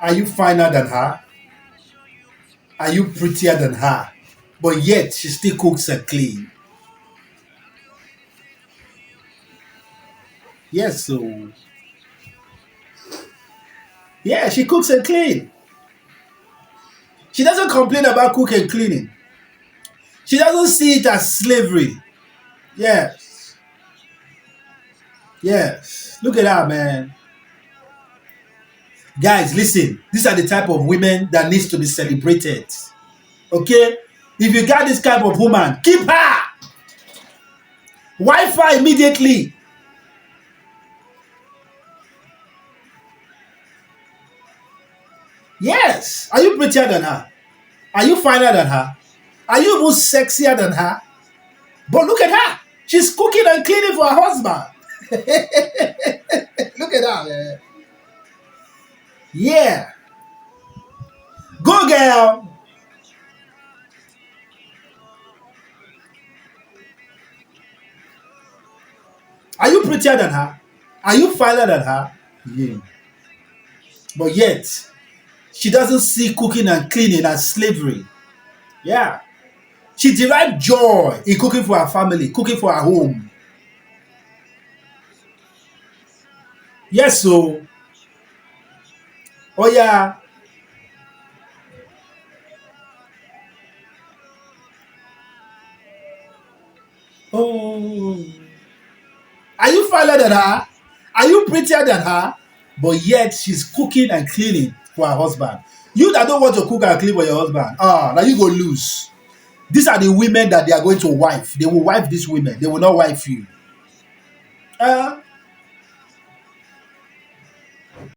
Are you finer than her? Are you prettier than her? But yet she still cooks and clean. Yes, so yeah, she cooks and clean. She doesn't complain about cooking and cleaning. She doesn't see it as slavery. Yes, yes. Look at that, man. Guys, listen. These are the type of women that needs to be celebrated. Okay? If you got this type of woman, keep her. Wi-Fi immediately. Yes. Are you prettier than her? Are you finer than her? Are you even sexier than her? But look at her. She's cooking and cleaning for her husband. Look at that, man. Yeah. Go, girl. Are you prettier than her? Are you finer than her? Yeah. But yet, she doesn't see cooking and cleaning as slavery. Yeah. She derived joy in cooking for her family, cooking for her home. Yes, so. Oh, yeah. Oh. Are you finer than her? Are you prettier than her? But yet she's cooking and cleaning for her husband. You that don't want to cook and clean for your husband, now you go lose. These are the women that they are going to wife. They will wife these women. They will not wife you.